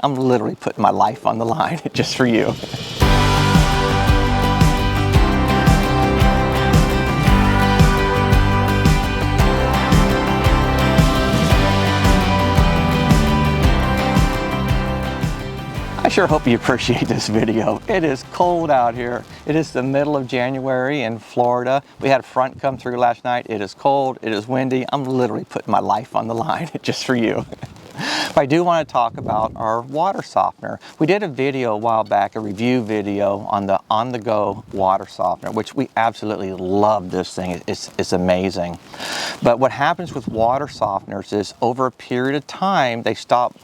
I'm literally putting my life on the line just for you. I sure hope you appreciate this video. It is cold out here. It is the middle of January in Florida. We had a front come through last night. It is cold, it is windy. I'm literally putting my life on the line just for you. But I do want to talk about our water softener. We did a video a while back, a review video on the on-the-go water softener, which we absolutely love this thing. It's amazing. But what happens with water softeners is over a period of time, they start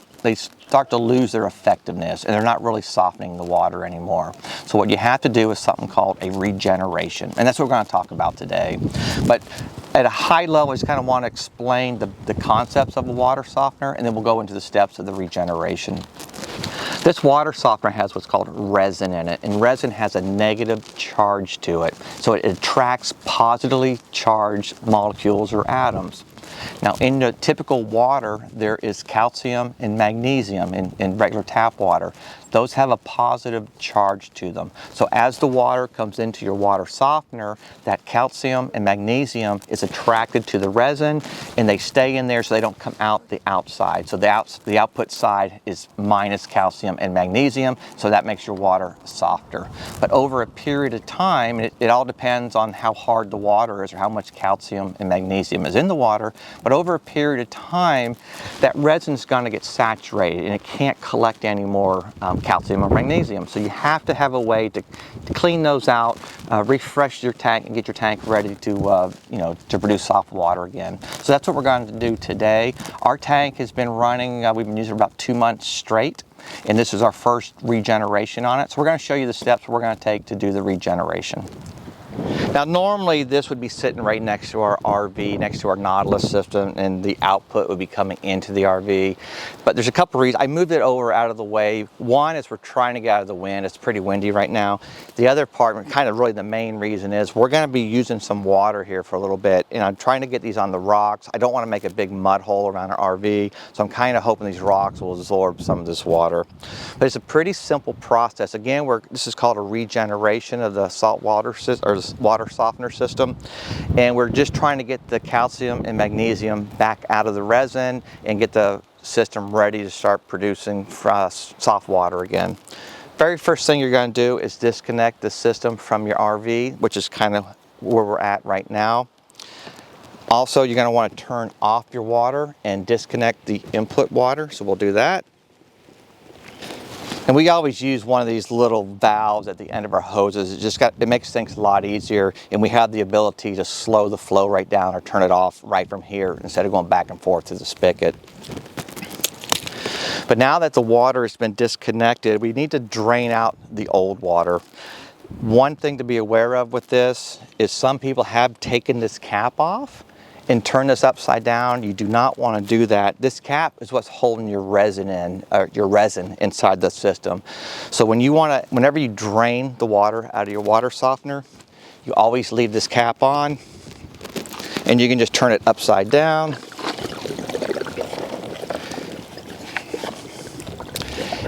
to lose their effectiveness and they're not really softening the water anymore. So what you have to do is something called a regeneration. And that's what we're going to talk about today. But at a high level, I just kind of want to explain the concepts of a water softener, and then we'll go into the steps of the regeneration. This water softener has what's called resin in it, and resin has a negative charge to it. So it attracts positively charged molecules or atoms. Now, in the typical water, there is calcium and magnesium in regular tap water. Those have a positive charge to them. So as the water comes into your water softener, that calcium and magnesium is attracted to the resin, and they stay in there so they don't come out the outside. So the output side is minus calcium and magnesium, so that makes your water softer. But over a period of time, it all depends on how hard the water is or how much calcium and magnesium is in the water, but over a period of time, that resin is going to get saturated and it can't collect any more calcium or magnesium. So you have to have a way to clean those out, refresh your tank, and get your tank ready to to produce soft water again. So that's what we're going to do today. Our tank has been running, we've been using it about 2 months straight, and this is our first regeneration on it. So we're going to show you the steps we're going to take to do the regeneration. Now normally this would be sitting right next to our RV, next to our Nautilus system, and the output would be coming into the RV. But there's a couple reasons. I moved it over out of the way. One is we're trying to get out of the wind. It's pretty windy right now. The other part, kind of really the main reason, is we're going to be using some water here for a little bit, and I'm trying to get these on the rocks. I don't want to make a big mud hole around our RV, so I'm kind of hoping these rocks will absorb some of this water. But it's a pretty simple process. Again, this is called a regeneration of the salt water system, or water softener system, and we're just trying to get the calcium and magnesium back out of the resin and get the system ready to start producing soft water again. Very first thing you're going to do is disconnect the system from your RV, which is kind of where we're at right now. Also, you're going to want to turn off your water and disconnect the input water, so we'll do that. And we always use one of these little valves at the end of our hoses. It makes things a lot easier, and we have the ability to slow the flow right down or turn it off right from here instead of going back and forth to the spigot. But now that the water has been disconnected, we need to drain out the old water. One thing to be aware of with this is some people have taken this cap off and turn this upside down. You do not want to do that. This cap is what's holding your resin inside the system. So whenever you drain the water out of your water softener, you always leave this cap on, and you can just turn it upside down.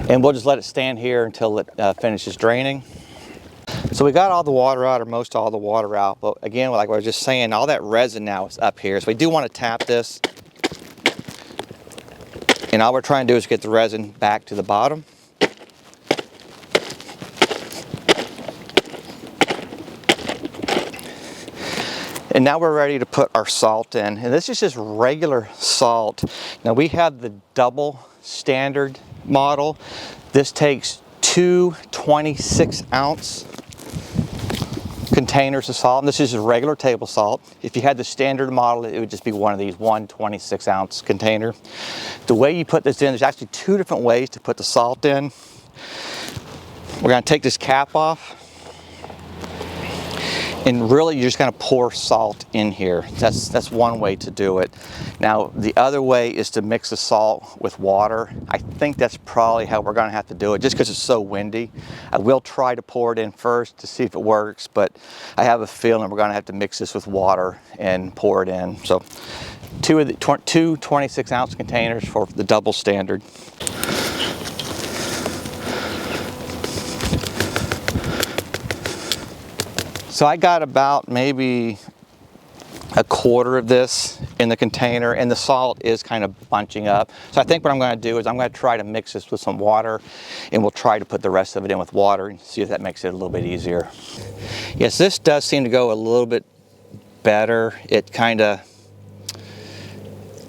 And we'll just let it stand here until it finishes draining. So we got all the water out, or most all the water out, but again, like I was just saying, all that resin now is up here. So we do want to tap this, and all we're trying to do is get the resin back to the bottom. And now we're ready to put our salt in, and this is just regular salt. Now we have the double standard model. This takes 2 26-ounce containers of salt, and this is regular table salt. If you had the standard model, it would just be one of these 1 26-ounce container. The way you put this in, there's actually 2 different ways to put the salt in. We're going to take this cap off, and really you're just going to pour salt in here. That's one way to do it. Now the other way is to mix the salt with water. I think that's probably how we're going to have to do it, just because it's so windy. I will try to pour it in first to see if it works, but I have a feeling we're going to have to mix this with water and pour it in. So two 26-ounce containers for the double standard. So I got about maybe a quarter of this in the container, and the salt is kind of bunching up. So I think what I'm going to do is I'm going to try to mix this with some water, and we'll try to put the rest of it in with water and see if that makes it a little bit easier. Yes, this does seem to go a little bit better. It kind of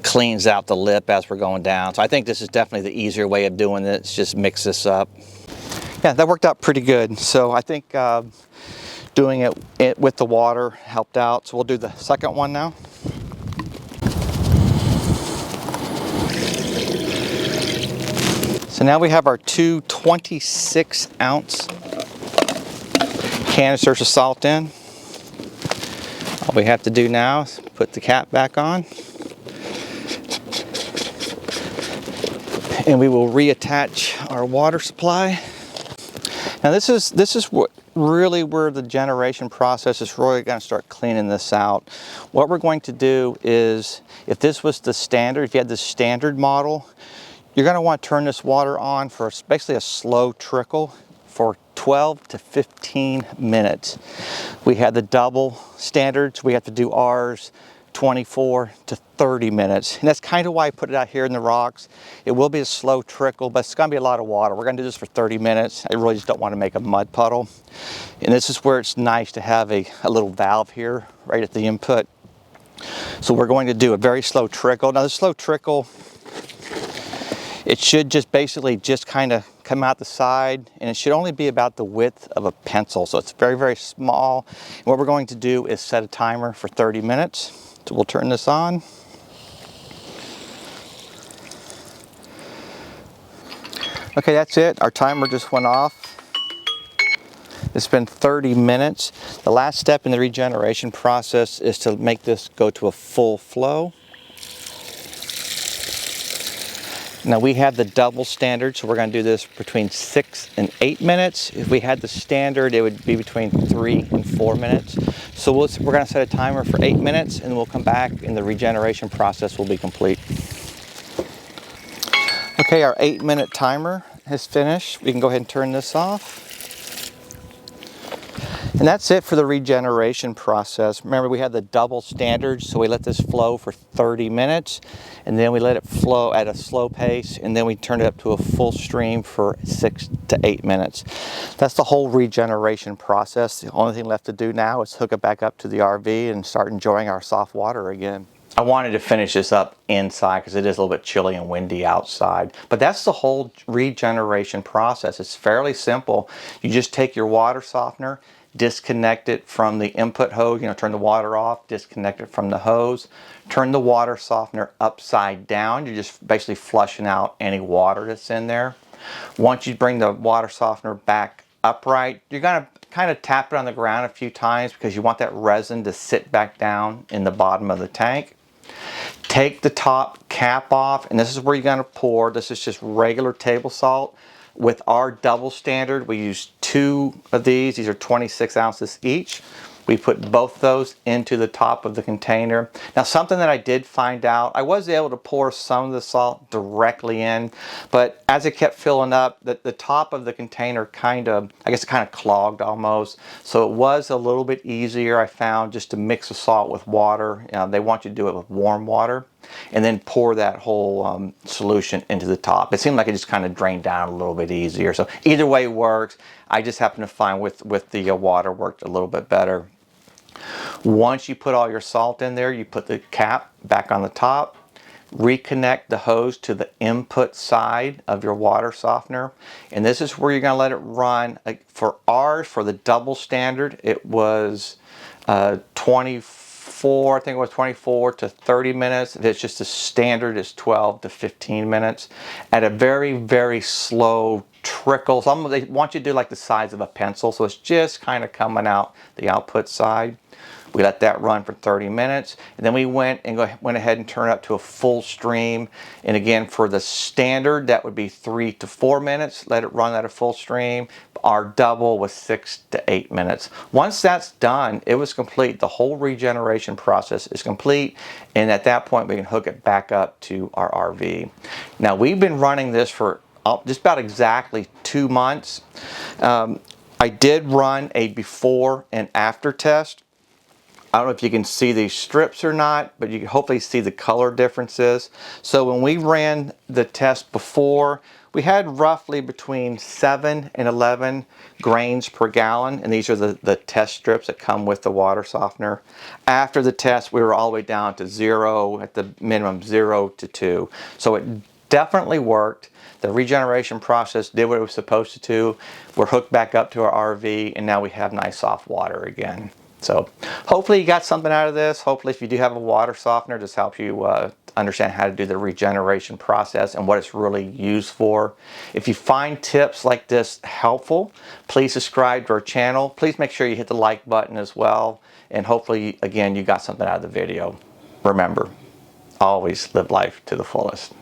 cleans out the lip as we're going down. So I think this is definitely the easier way of doing this. Just mix this up. Yeah, that worked out pretty good. So I think doing it with the water helped out. So we'll do the second one now. So now we have our two 26-ounce canisters of salt in. All we have to do now is put the cap back on. And we will reattach our water supply. Now this is what really where the generation process is really going to start cleaning this out. What we're going to do is, if this was the standard, if you had the standard model, you're going to want to turn this water on for basically a slow trickle for 12 to 15 minutes. We had the double standards, we have to do ours 24 to 30 minutes. And that's kind of why I put it out here in the rocks. It will be a slow trickle, but it's going to be a lot of water. We're going to do this for 30 minutes. I really just don't want to make a mud puddle. And this is where it's nice to have a little valve here right at the input. So we're going to do a very slow trickle. Now the slow trickle, it should just basically just kind of come out the side, and it should only be about the width of a pencil. So it's very, very small. And what we're going to do is set a timer for 30 minutes. So we'll turn this on. Okay, that's it. Our timer just went off. It's been 30 minutes. The last step in the regeneration process is to make this go to a full flow. Now we have the double standard, so we're going to do this between 6 and 8 minutes. If we had the standard, it would be between 3 and 4 minutes. So we're going to set a timer for 8 minutes, and we'll come back and the regeneration process will be complete. Okay, our 8-minute timer is finished. We can go ahead and turn this off. And that's it for the regeneration process. Remember, we had the double standard, so we let this flow for 30 minutes, and then we let it flow at a slow pace, and then we turned it up to a full stream for 6 to 8 minutes. That's the whole regeneration process. The only thing left to do now is hook it back up to the RV and start enjoying our soft water again. I wanted to finish this up inside because it is a little bit chilly and windy outside. But that's the whole regeneration process. It's fairly simple. You just take your water softener, disconnect it from the input hose, turn the water off, disconnect it from the hose, turn the water softener upside down. You're just basically flushing out any water that's in there. Once you bring the water softener back upright, you're going to kind of tap it on the ground a few times because you want that resin to sit back down in the bottom of the tank. Take the top cap off, and this is where you're going to pour. This is just regular table salt. With our double standard, we use 2 of these. These are 26 ounces each. We put both those into the top of the container. Now, something that I did find out, I was able to pour some of the salt directly in, but as it kept filling up, the top of the container kind of clogged almost. So it was a little bit easier, I found, just to mix the salt with water. They want you to do it with warm water, and then pour that whole solution into the top. It seemed like it just kind of drained down a little bit easier. So either way works. I just happen to find with the water worked a little bit better. Once you put all your salt in there, you put the cap back on the top, reconnect the hose to the input side of your water softener, and this is where you're going to let it run. For ours, for the double standard, it was 24, I think it was 24 to 30 minutes. If it's just a standard, it's 12 to 15 minutes at a very, very slow trickle. They want you to do like the size of a pencil, so it's just kind of coming out the output side. We let that run for 30 minutes, and then we went ahead and turned it up to a full stream. And again, for the standard, that would be 3 to 4 minutes. Let it run at a full stream. Our double was 6 to 8 minutes. Once that's done, it was complete. The whole regeneration process is complete, and at that point, we can hook it back up to our RV. Now, we've been running this for just about exactly 2 months. I did run a before and after test. I don't know if you can see these strips or not, but you can hopefully see the color differences. So when we ran the test before, we had roughly between 7 and 11 grains per gallon, and these are the test strips that come with the water softener. After the test, we were all the way down to 0, at the minimum 0 to 2. So it definitely worked. The regeneration process did what it was supposed to do. We're hooked back up to our RV, and now we have nice soft water again. So hopefully you got something out of this. Hopefully if you do have a water softener, this helps you understand how to do the regeneration process and what it's really used for. If you find tips like this helpful, please subscribe to our channel. Please make sure you hit the like button as well. And hopefully, again, you got something out of the video. Remember, always live life to the fullest.